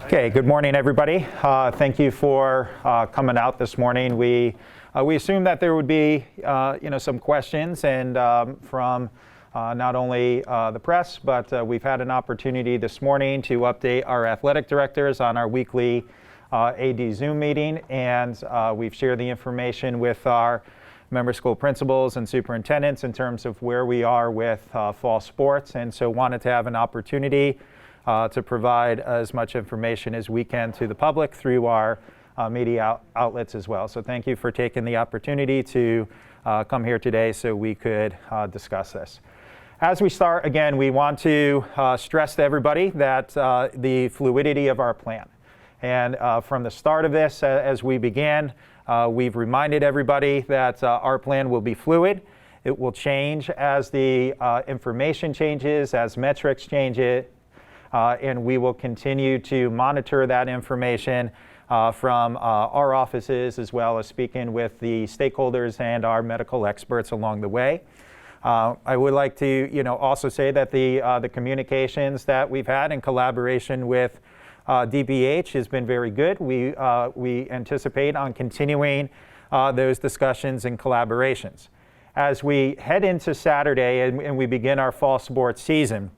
Okay, good morning, everybody. Thank you for coming out this morning. We assumed that there would be some questions and from not only the press, but we've had an opportunity this morning to update our athletic directors on our weekly AD Zoom meeting, and we've shared the information with our member school principals and superintendents in terms of where we are with fall sports, and so wanted to have an opportunity to provide as much information as we can to the public through our media outlets as well. So thank you for taking the opportunity to come here today so we could discuss this. As we start, again, we want to stress to everybody that the fluidity of our plan. And from the start of this, as we began, we've reminded everybody that our plan will be fluid. It will change as the information changes, as metrics change it, and we will continue to monitor that information from our offices, as well as speaking with the stakeholders and our medical experts along the way. I would like to, also say that the communications that we've had in collaboration with DPH has been very good. We anticipate on continuing those discussions and collaborations. As we head into Saturday and we begin our fall sports season,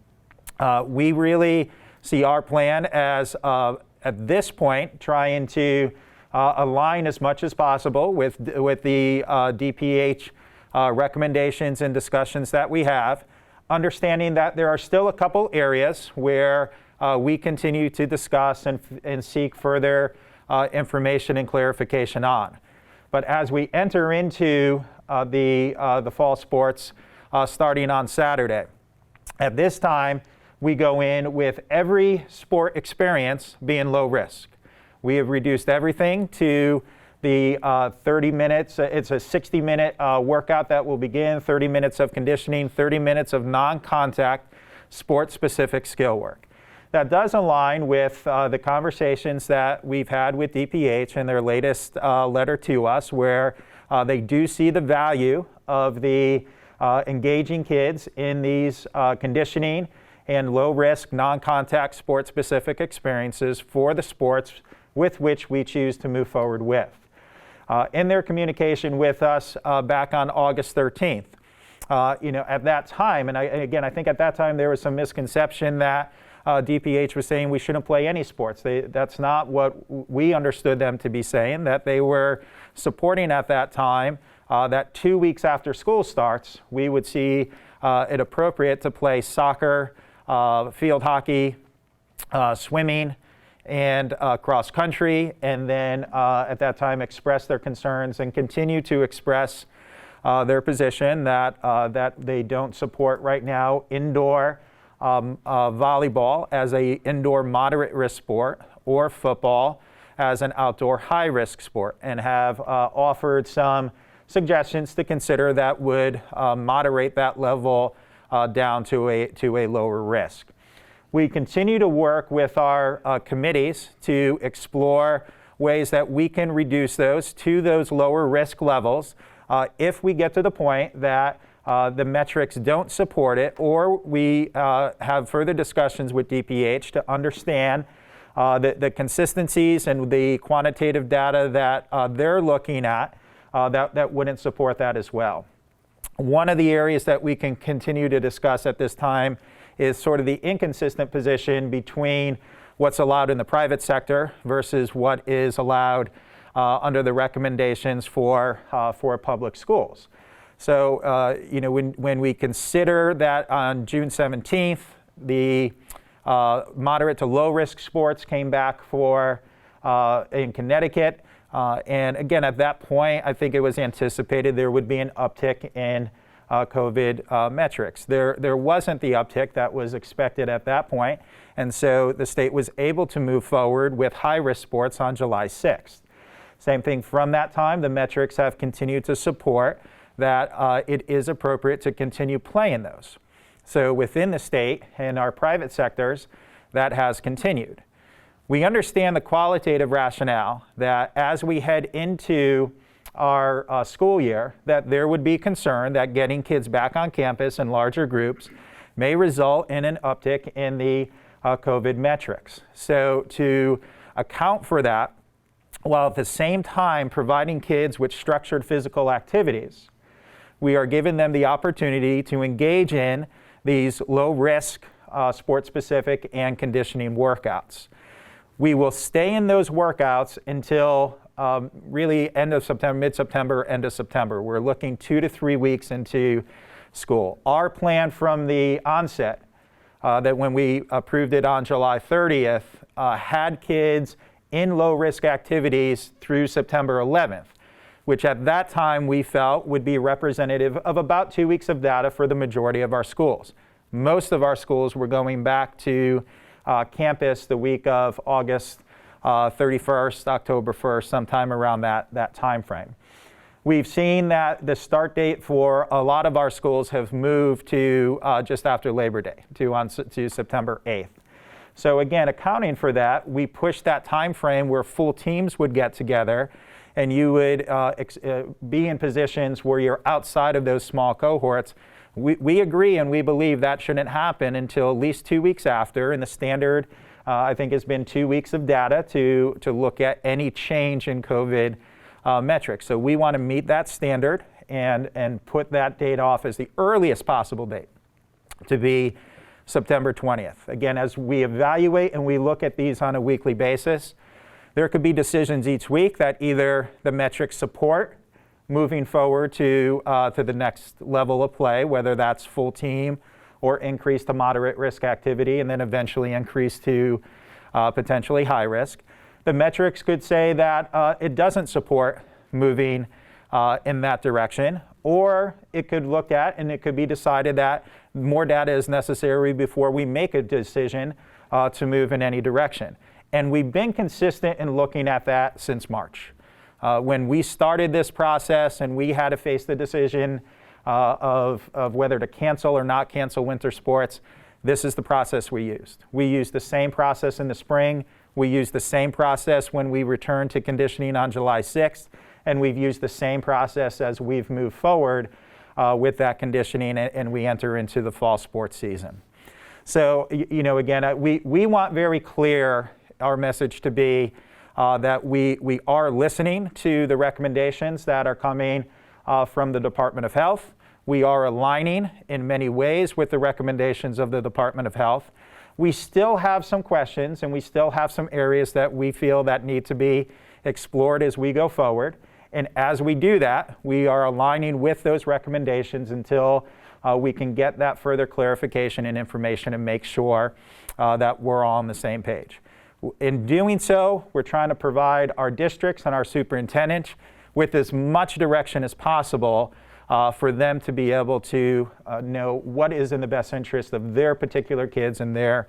we really see our plan as, at this point, trying to align as much as possible with the DPH recommendations and discussions that we have, understanding that there are still a couple areas where we continue to discuss and seek further information and clarification on. But as we enter into the fall sports starting on Saturday, at this time, we go in with every sport experience being low risk. We have reduced everything to the 30 minutes. It's a 60-minute workout that will begin, 30 minutes of conditioning, 30 minutes of non-contact sport-specific skill work. That does align with the conversations that we've had with DPH in their latest letter to us, where they do see the value of the engaging kids in these conditioning and low-risk, non-contact, sport-specific experiences for the sports with which we choose to move forward with. In their communication with us back on August 13th, at that time, and I think at that time there was some misconception that DPH was saying we shouldn't play any sports. That's not what we understood them to be saying, that they were supporting at that time that 2 weeks after school starts, we would see it appropriate to play soccer, field hockey, swimming, and cross country, and then at that time express their concerns and continue to express their position that they don't support right now indoor volleyball as an indoor moderate risk sport or football as an outdoor high risk sport, and have offered some suggestions to consider that would moderate that level down to a lower risk. We continue to work with our committees to explore ways that we can reduce those to those lower risk levels if we get to the point that the metrics don't support it, or we have further discussions with DPH to understand the consistencies and the quantitative data that they're looking at that wouldn't support that as well. One of the areas that we can continue to discuss at this time is sort of the inconsistent position between what's allowed in the private sector versus what is allowed under the recommendations for public schools. So, when we consider that on June 17th, the moderate to low risk sports came back in Connecticut, and again, at that point, I think it was anticipated there would be an uptick in COVID metrics. There wasn't the uptick that was expected at that point, and so the state was able to move forward with high-risk sports on July 6th. Same thing from that time, the metrics have continued to support that it is appropriate to continue playing those. So within the state and our private sectors, that has continued. We understand the qualitative rationale that as we head into our school year, that there would be concern that getting kids back on campus in larger groups may result in an uptick in the COVID metrics. So to account for that, while at the same time providing kids with structured physical activities, we are giving them the opportunity to engage in these low-risk, sport-specific and conditioning workouts. We will stay in those workouts until really end of September, mid-September, end of September. We're looking 2 to 3 weeks into school. Our plan from the onset, that when we approved it on July 30th, had kids in low-risk activities through September 11th, which at that time we felt would be representative of about 2 weeks of data for the majority of our schools. Most of our schools were going back to campus the week of August 31st, October 1st, sometime around that time frame. We've seen that the start date for a lot of our schools have moved to just after Labor Day, to September 8th. So again, accounting for that, we pushed that time frame where full teams would get together and you would be in positions where you're outside of those small cohorts. We agree and we believe that shouldn't happen until at least 2 weeks after, and the standard I think has been 2 weeks of data to look at any change in COVID metrics. So we want to meet that standard and put that date off as the earliest possible date to be September 20th. Again, as we evaluate and we look at these on a weekly basis, there could be decisions each week that either the metrics support moving forward to the next level of play, whether that's full team or increase to moderate risk activity and then eventually increase to potentially high risk. The metrics could say that it doesn't support moving in that direction, or it could look at and it could be decided that more data is necessary before we make a decision to move in any direction. And we've been consistent in looking at that since March. When we started this process and we had to face the decision of whether to cancel or not cancel winter sports, this is the process we used. We used the same process in the spring. We used the same process when we returned to conditioning on July 6th, and we've used the same process as we've moved forward with that conditioning and we enter into the fall sports season. So, again, we want very clear our message to be that we are listening to the recommendations that are coming from the Department of Health. We are aligning in many ways with the recommendations of the Department of Health. We still have some questions and we still have some areas that we feel that need to be explored as we go forward. And as we do that, we are aligning with those recommendations until we can get that further clarification and information and make sure that we're all on the same page. In doing so, we're trying to provide our districts and our superintendents with as much direction as possible for them to be able to know what is in the best interest of their particular kids in their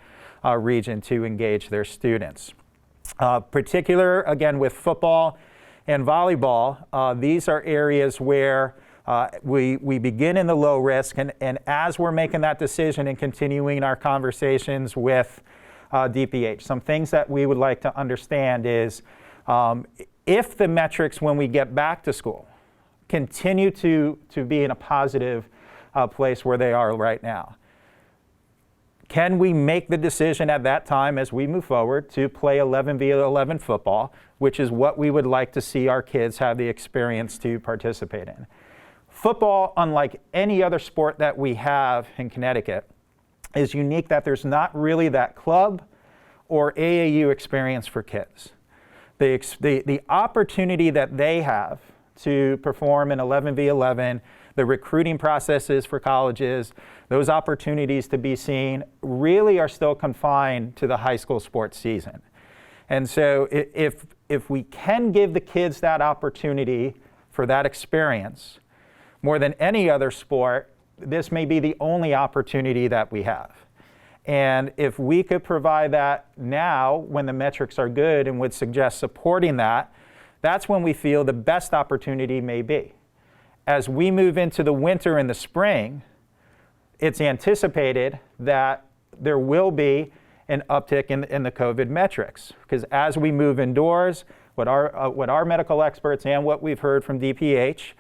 region to engage their students. Particular, again, with football and volleyball, these are areas where we begin in the low risk, and as we're making that decision and continuing our conversations with DPH, some things that we would like to understand is if the metrics when we get back to school continue to be in a positive place where they are right now, can we make the decision at that time as we move forward to play 11v11 football, which is what we would like to see our kids have the experience to participate in. Football, unlike any other sport that we have in Connecticut, is unique that there's not really that club or AAU experience for kids. The opportunity that they have to perform in 11v11, the recruiting processes for colleges, those opportunities to be seen really are still confined to the high school sports season. And so if we can give the kids that opportunity for that experience, more than any other sport, this may be the only opportunity that we have. And if we could provide that now when the metrics are good and would suggest supporting that, that's when we feel the best opportunity may be. As we move into the winter and the spring, it's anticipated that there will be an uptick in the COVID metrics, because as we move indoors, what our medical experts and what we've heard from DPH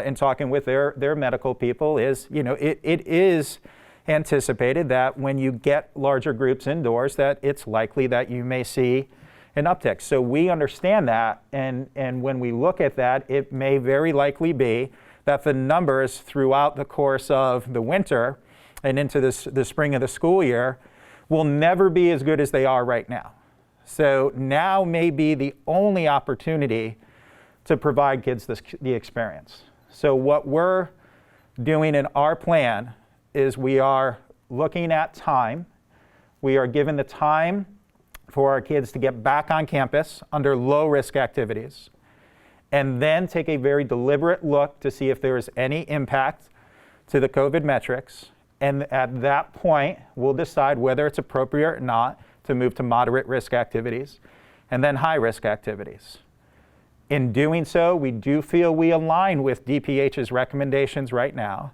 in talking with their medical people is, it is anticipated that when you get larger groups indoors, that it's likely that you may see an uptick. So we understand that, and when we look at that, it may very likely be that the numbers throughout the course of the winter and into the spring of the school year will never be as good as they are right now. So now may be the only opportunity to provide kids the experience. So what we're doing in our plan is we are looking at time. We are given the time for our kids to get back on campus under low-risk activities, and then take a very deliberate look to see if there is any impact to the COVID metrics. And at that point, we'll decide whether it's appropriate or not to move to moderate risk activities and then high risk activities. In doing so, we do feel we align with DPH's recommendations right now,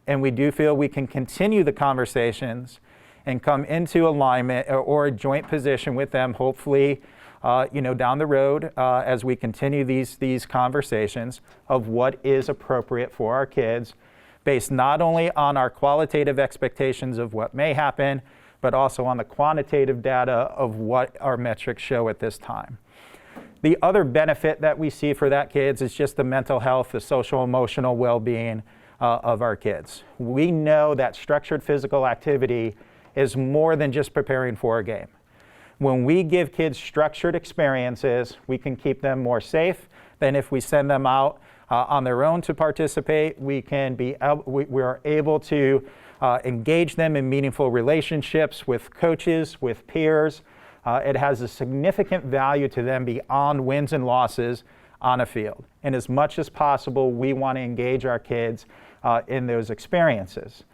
and we do feel we can continue the conversations and come into alignment or a joint position with them, hopefully, down the road as we continue these conversations of what is appropriate for our kids, based not only on our qualitative expectations of what may happen, but also on the quantitative data of what our metrics show at this time. The other benefit that we see for that kids is just the mental health, the social emotional well-being of our kids. We know that structured physical activity is more than just preparing for a game. When we give kids structured experiences, we can keep them more safe than if we send them out on their own to participate. We are able to engage them in meaningful relationships with coaches, with peers. It has a significant value to them beyond wins and losses on a field. And as much as possible, we want to engage our kids in those experiences.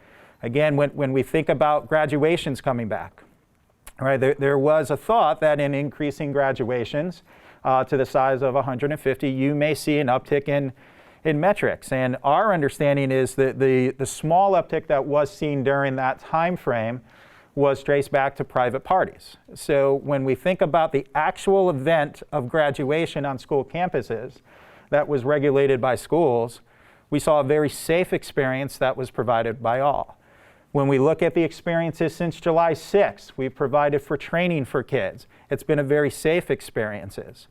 Again, when we think about graduations coming back, right, there was a thought that in increasing graduations to the size of 150, you may see an uptick in metrics. And our understanding is that the small uptick that was seen during that time frame was traced back to private parties. So when we think about the actual event of graduation on school campuses that was regulated by schools, we saw a very safe experience that was provided by all. When we look at the experiences since July 6th, we've provided for training for kids. It's been a very safe experiences.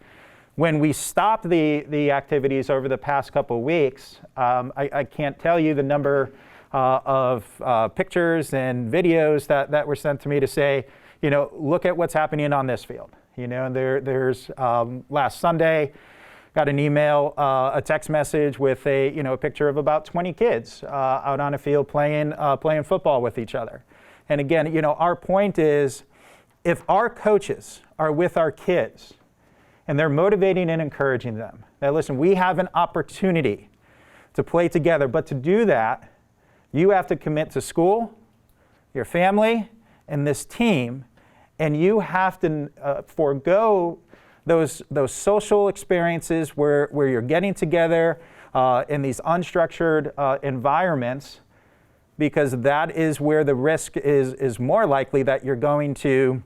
When we stopped the activities over the past couple weeks, I can't tell you the number of pictures and videos that were sent to me to say, look at what's happening on this field. There's last Sunday, got an email, a text message with a picture of about 20 kids out on a field playing football with each other. And again, our point is, if our coaches are with our kids and they're motivating and encouraging them, that listen, we have an opportunity to play together, but to do that, you have to commit to school, your family, and this team, and you have to forego those social experiences where you're getting together in these unstructured environments, because that is where the risk is more likely that you're going to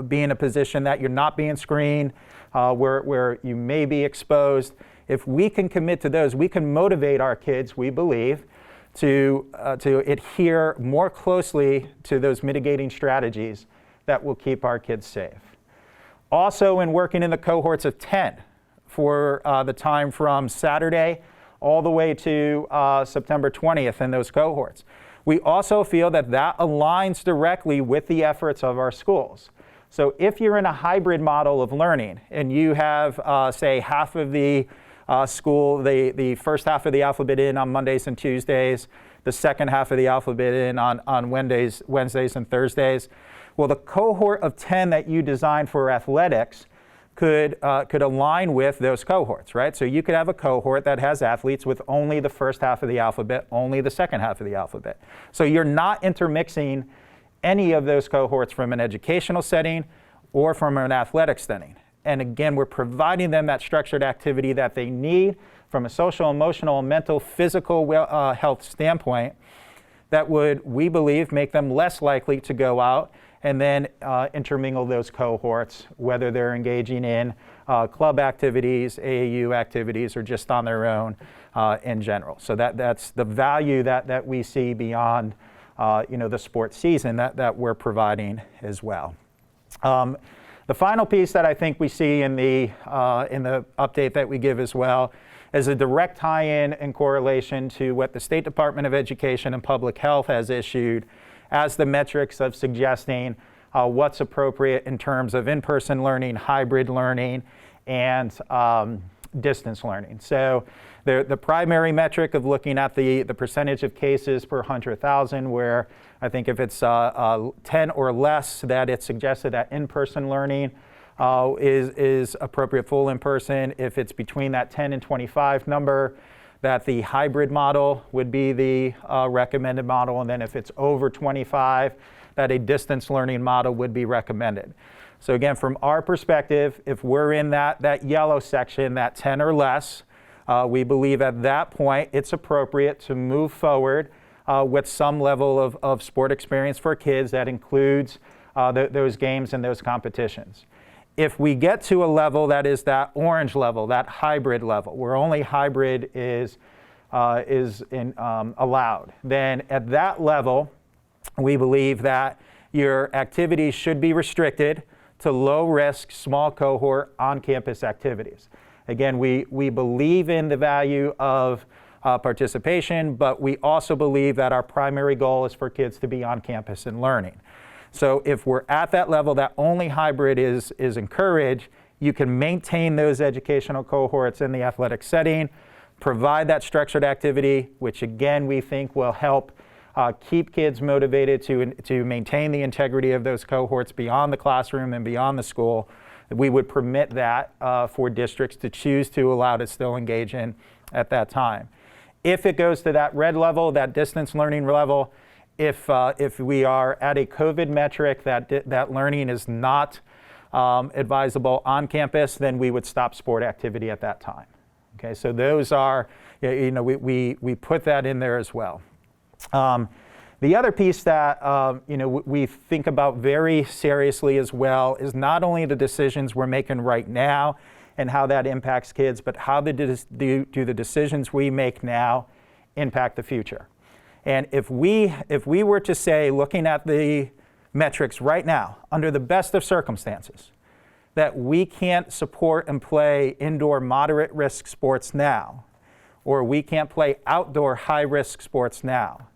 be in a position that you're not being screened, where you may be exposed. If we can commit to those, we can motivate our kids, we believe, to adhere more closely to those mitigating strategies that will keep our kids safe. Also, in working in the cohorts of 10 for the time from Saturday all the way to September 20th in those cohorts, we also feel that aligns directly with the efforts of our schools. So if you're in a hybrid model of learning and you have, say, half of the school, the first half of the alphabet in on Mondays and Tuesdays, the second half of the alphabet in on Wednesdays and Thursdays, well, the cohort of 10 that you designed for athletics could align with those cohorts, right? So you could have a cohort that has athletes with only the first half of the alphabet, only the second half of the alphabet. So you're not intermixing any of those cohorts from an educational setting or from an athletic setting. And again, we're providing them that structured activity that they need from a social, emotional, mental, physical health standpoint that would, we believe, make them less likely to go out and then intermingle those cohorts, whether they're engaging in club activities, AAU activities, or just on their own in general. So that's the value that we see beyond the sports season that we're providing as well. The final piece that I think we see in the update that we give as well is a direct tie-in and correlation to what the State Department of Education and Public Health has issued as the metrics of suggesting what's appropriate in terms of in-person learning, hybrid learning, and distance learning. So the primary metric of looking at the percentage of cases per 100,000, where I think if it's 10 or less, that it's suggested that in-person learning is appropriate full in-person. If it's between that 10 and 25 number, that the hybrid model would be the recommended model. And then if it's over 25, that a distance learning model would be recommended. So again, from our perspective, if we're in that yellow section, that 10 or less, we believe at that point it's appropriate to move forward with some level of sport experience for kids that includes those games and those competitions. If we get to a level that is that orange level, that hybrid level, where only hybrid is allowed, then at that level, we believe that your activities should be restricted to low-risk, small cohort, on-campus activities. Again, we believe in the value of participation, but we also believe that our primary goal is for kids to be on campus and learning. So if we're at that level that only hybrid is encouraged, you can maintain those educational cohorts in the athletic setting, provide that structured activity, which again we think will help keep kids motivated to maintain the integrity of those cohorts beyond the classroom and beyond the school. We would permit that for districts to choose to allow to still engage in at that time. If it goes to that red level, that distance learning level, if we are at a COVID metric that learning is not advisable on campus, then we would stop sport activity at that time. Okay, so those are, we put that in there as well. The other piece that we think about very seriously as well is not only the decisions we're making right now and how that impacts kids, but how do the decisions we make now impact the future. And if we were to say, looking at the metrics right now, under the best of circumstances, that we can't support and play indoor moderate risk sports now, or we can't play outdoor high risk sports now,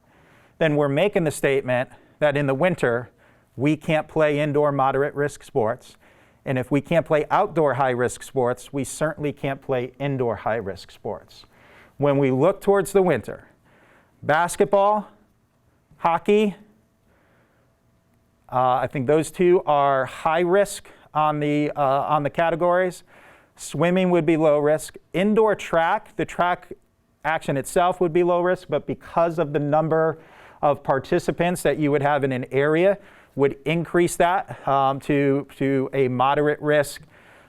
then we're making the statement that in the winter, we can't play indoor moderate risk sports. And if we can't play outdoor high risk sports, we certainly can't play indoor high risk sports. When we look towards the winter, basketball, hockey, I think those two are high risk on the categories. Swimming would be low risk. Indoor track, the track action itself would be low risk, but because of the number of participants that you would have in an area, would increase that to a moderate risk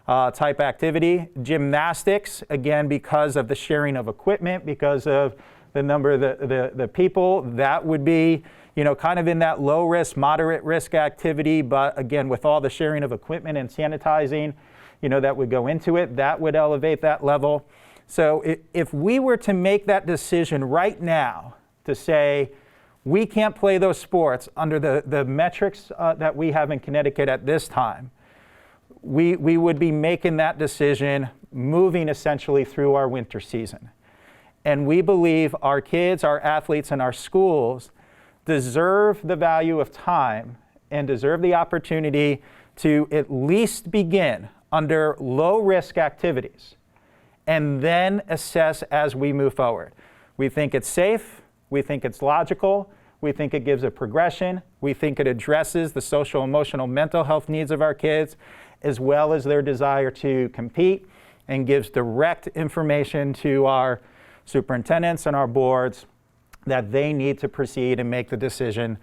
type activity. Gymnastics, again, because of the sharing of equipment, because of the number of the people, that would be kind of in that low risk, moderate risk activity, but again, with all the sharing of equipment and sanitizing, that would go into it, that would elevate that level. So if we were to make that decision right now to say, we can't play those sports under the metrics that we have in Connecticut at this time, we would be making that decision moving essentially through our winter season. And we believe our kids, our athletes, and our schools deserve the value of time and deserve the opportunity to at least begin under low-risk activities and then assess as we move forward. We think it's safe. We think it's logical. We think it gives a progression. We think it addresses the social, emotional, mental health needs of our kids, as well as their desire to compete, and gives direct information to our superintendents and our boards that they need to proceed and make the decision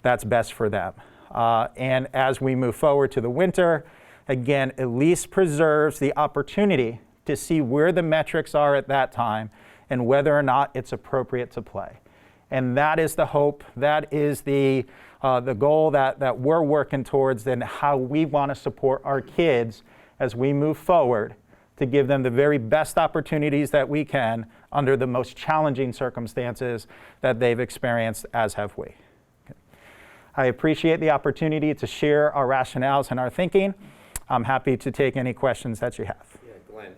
that's best for them. And as we move forward to the winter, again, at least preserves the opportunity to see where the metrics are at that time and whether or not it's appropriate to play. And that is the hope, that is the goal that we're working towards, and how we want to support our kids as we move forward to give them the very best opportunities that we can under the most challenging circumstances that they've experienced, as have we. I appreciate the opportunity to share our rationales and our thinking. I'm happy to take any questions that you have. Yeah, Glenn,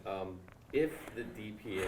if the DPA